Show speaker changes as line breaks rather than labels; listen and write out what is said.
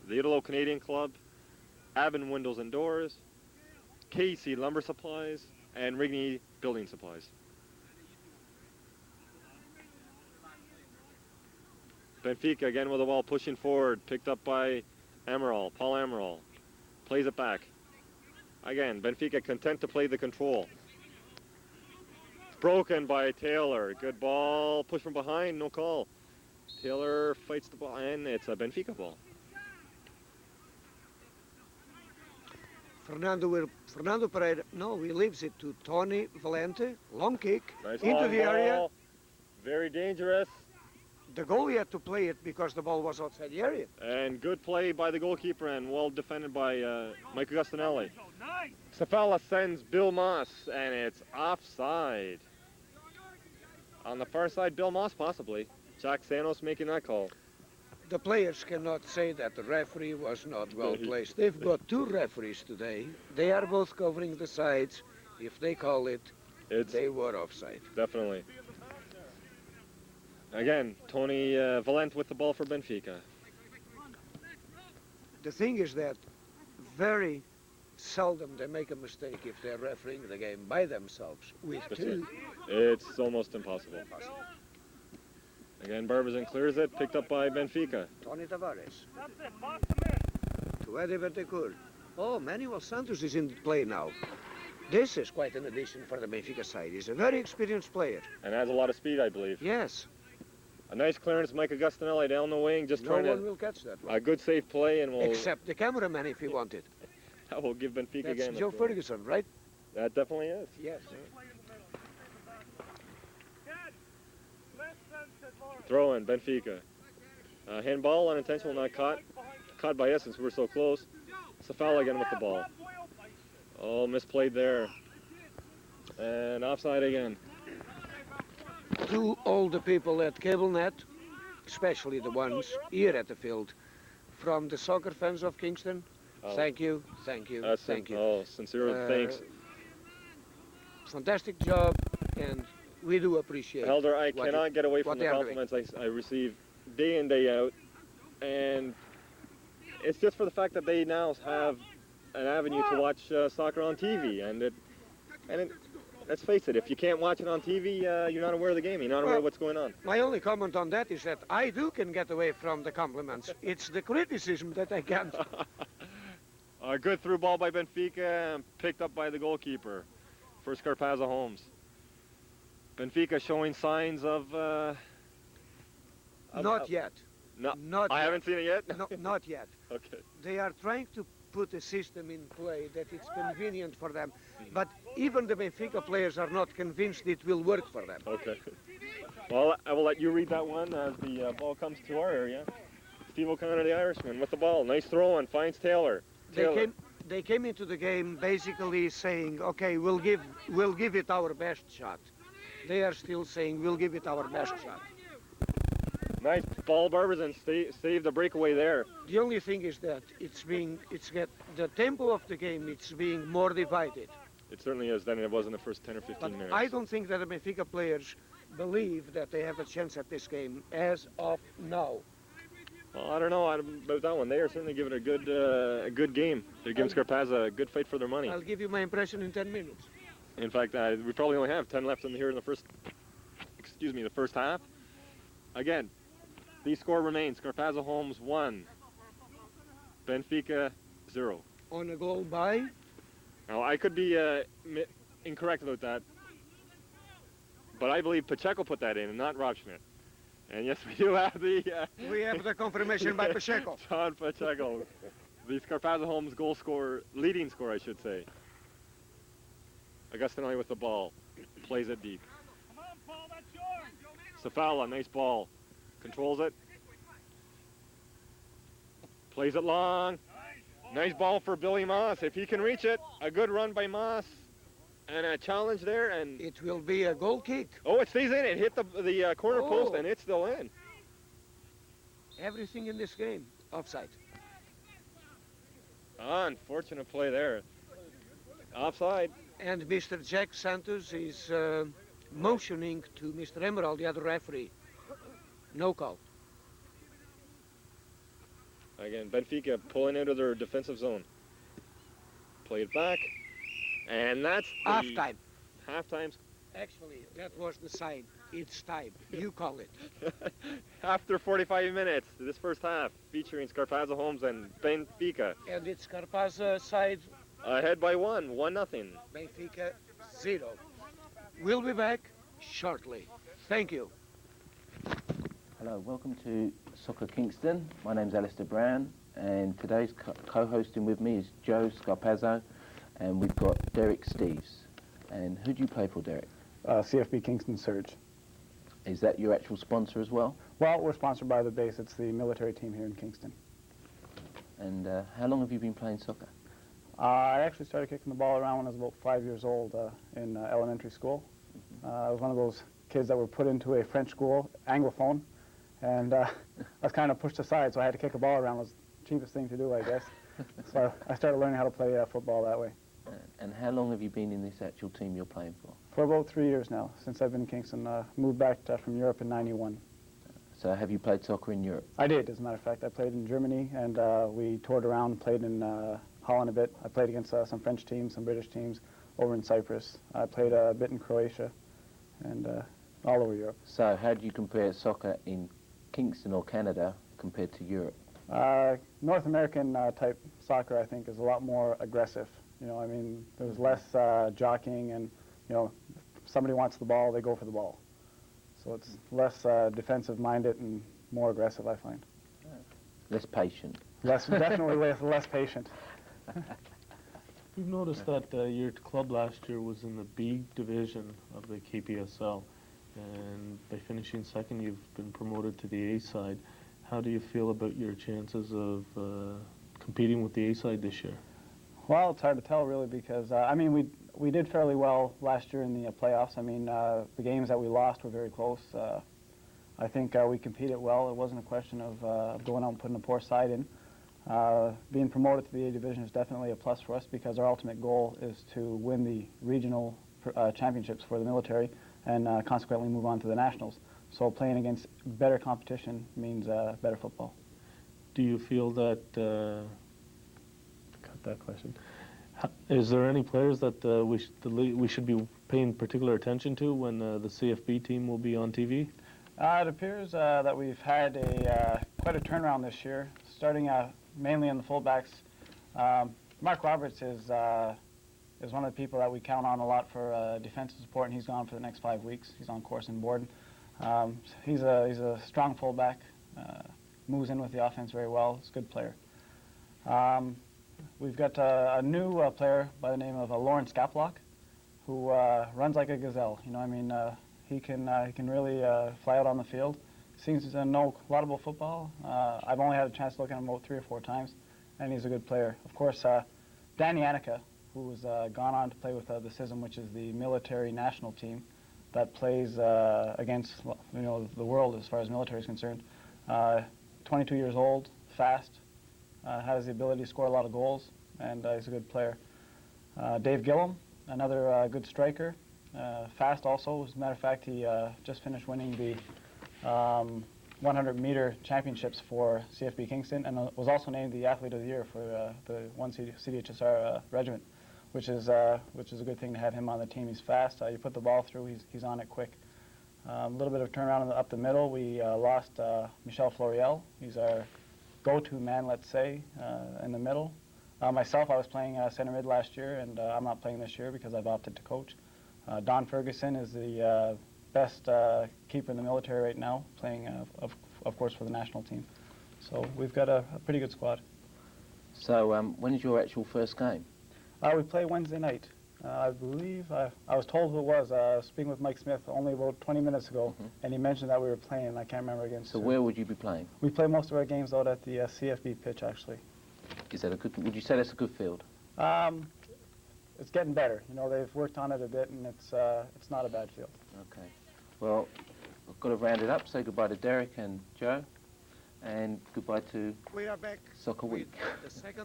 the Italo-Canadian Club, Aben Windows and Doors, KC Lumber Supplies, and Rigney Building Supplies. Benfica again with the ball pushing forward, picked up by Amaral, Paul Amaral. Plays it back. Again, Benfica content to play the control. Broken by Taylor. Good ball. Push from behind. No call. Taylor fights the ball, and it's a Benfica ball.
Fernando Pereira. No, he leaves it to Tony Valente. Long kick
Nice
into the area.
Ball. Very dangerous.
The goalie had to play it because the ball was outside the area.
And good play by the goalkeeper and well defended by Mike Augustinelli. Safala sends Bill Moss, and it's offside. On the far side, Bill Moss possibly. Jack Sanos making that call.
The players cannot say that the referee was not well placed. They've got two referees today. They are both covering the sides. If they call it, they were offside.
Definitely. Again, Tony Valente with the ball for Benfica.
The thing is that very seldom they make a mistake if they're refereeing the game by themselves. With two.
It's almost impossible. Again, Barbizon clears it, picked up by Benfica.
Tony Tavares. To Eddie Vertecourt. Oh, Manuel Santos is in play now. This is quite an addition for the Benfica side. He's a very experienced player.
And has a lot of speed, I believe.
Yes.
A nice clearance, Mike Augustinelli down the wing, just trying to...
No one will catch that one.
A good safe play, and we'll...
Except the cameraman, if he wanted.
That will give Benfica
That's
again.
Joe Ferguson, right?
That definitely is.
Yes.
Throw in, Benfica. Handball, unintentional, not caught. Caught by us since we're so close. Safala again with the ball. Oh, misplayed there. And offside again.
To all the people at CableNet, especially the ones here at the field, from the soccer fans of Kingston, thank you, thank you, thank you.
Oh, sincere thanks.
Fantastic job, and we do appreciate
Elder, I cannot get away from the compliments I receive day in, day out. And it's just for the fact that they now have an avenue to watch soccer on TV. And let's face it, if you can't watch it on TV, you're not aware of the game. You're not aware of what's going on.
My only comment on that is that I can get away from the compliments. It's the criticism that I can't.
A good through ball by Benfica, picked up by the goalkeeper for Scarpazza Holmes. Benfica showing signs of...
not yet.
No,
not
I
yet.
haven't seen it yet?
No, not yet.
Okay.
They are trying to put a system in play that it's convenient for them. But even the Benfica players are not convinced it will work for them.
Okay. Well, I will let you read that one as the ball comes to our area. Steve O'Connor, the Irishman, with the ball. Nice throw and finds Taylor.
They came into the game basically saying, okay, we'll give it our best shot. They are still saying, we'll give it our best shot.
Nice ball, Barbizon saved the breakaway there.
The only thing is that the tempo of the game, it's being more divided.
It certainly is than it was in the first 10 or 15 minutes.
I don't think that the Benfica players believe that they have a chance at this game as of now.
Well, I don't know about that one. They are certainly giving it a good game. They're giving Scarpazza a good fight for their money.
I'll give you my impression in 10 minutes.
In fact, we probably only have 10 left here in the first half. Again, the score remains Scarpazza Holmes 1, Benfica 0.
On a goal by?
Now, I could be incorrect about that, but I believe Pacheco put that in and not Rob Schmidt. And yes, we do have the...
we have the confirmation by Pacheco.
John Pacheco, the Scarpazza Holmes leading scorer, I should say. Augustinelli with the ball, plays it deep. Safala, nice ball, controls it. Plays it long. Nice ball for Billy Moss. If he can reach it, a good run by Moss. And a challenge there, and...
It will be a goal kick.
Oh, it stays in. It hit the corner post, and it's still in.
Everything in this game, offside.
Unfortunate play there. Offside.
And Mr. Jack Santos is motioning to Mr. Emerald, the other referee. No call.
Again, Benfica pulling out of their defensive zone. Play it back, and that's the
Half-time.
halftime.
Actually, that was the side. It's time. You call it.
After 45 minutes, this first half, featuring Scarpazza, Holmes, and Benfica.
And it's Scarpazza side,
Ahead by 1-0.
Benfica 0. We'll be back shortly. Thank you.
Hello, welcome to Soccer Kingston. My name's Alister Brown, and today's co-hosting with me is Joe Scarpazza, and we've got Derek Steves. And who do you play for, Derek?
CFB Kingston Surge.
Is that your actual sponsor as well?
Well, we're sponsored by the base. It's the military team here in Kingston.
And how long have you been playing soccer?
I actually started kicking the ball around when I was about 5 years old in elementary school. I was one of those kids that were put into a French school, Anglophone, and I was kind of pushed aside, so I had to kick a ball around. It was the cheapest thing to do, I guess. So I started learning how to play football that way.
And how long have you been in this actual team you're playing for?
For about 3 years now, since I've been in Kingston. Moved back from Europe in '91.
So have you played soccer in Europe?
I did, as a matter of fact. I played in Germany, and we toured around, played in Holland a bit. I played against some French teams, some British teams over in Cyprus. I played a bit in Croatia, and all over Europe.
So how do you compare soccer in Kingston or Canada compared to Europe?
North American type soccer, I think, is a lot more aggressive. You know, I mean, there's less jockeying, and, you know, if somebody wants the ball, they go for the ball. So it's less defensive-minded and more aggressive, I find.
Less patient.
Definitely less patient.
We've noticed that your club last year was in the B division of the KPSL, and by finishing second, you've been promoted to the A side. How do you feel about your chances of competing with the A side this year?
Well, it's hard to tell, really, because, I mean, we did fairly well last year in the playoffs. I mean, the games that we lost were very close. I think we competed well. It wasn't a question of going out and putting a poor side in. Being promoted to the A division is definitely a plus for us, because our ultimate goal is to win the regional championships for the military and consequently move on to the nationals. So playing against better competition means better football.
Do you feel that, cut that question, is there any players that we should be paying particular attention to when the CFB team will be on TV?
It appears that we've had quite a turnaround this year, starting mainly on the fullbacks. Mark Roberts is one of the people that we count on a lot for defensive support, and he's gone for the next 5 weeks. He's on course in Borden. He's a strong fullback, moves in with the offense very well. He's a good player. We've got a new player by the name of Lawrence Skaplock, who runs like a gazelle. You know, I mean, he can really fly out on the field. Seems to know a lot about football. I've only had a chance to look at him about 3 or 4 times, and he's a good player. Of course, Danny Annika, who's gone on to play with the CISM, which is the military national team that plays against, you know, the world as far as military is concerned. 22 years old, fast, has the ability to score a lot of goals, and he's a good player. Dave Gillum, another good striker, fast also. As a matter of fact, he just finished winning the 100-meter championships for CFB Kingston, and was also named the Athlete of the Year for the 1 CDHSR regiment, which is a good thing to have him on the team. He's fast. You put the ball through, he's on it quick. A little bit of turnaround up the middle. We lost Michel Floriel. He's our go-to man, let's say, in the middle. Myself, I was playing center mid last year, and I'm not playing this year because I've opted to coach. Don Ferguson is the best keeper in the military right now, playing, of course, for the national team. So we've got a pretty good squad.
So when is your actual first game?
We play Wednesday night. I believe, I was told who it was, speaking with Mike Smith only about 20 minutes ago, and he mentioned that we were playing. I can't remember against
So
who.
where would you be playing?
We play most of our games out at the CFB pitch, actually.
Is that a good, would you say that's a good field?
It's getting better. You know, they've worked on it a bit, and it's not a bad field.
Okay. Well, I've got to round it up. Say goodbye to Derek and Joe, and goodbye to
We are back.
Soccer Week.
The second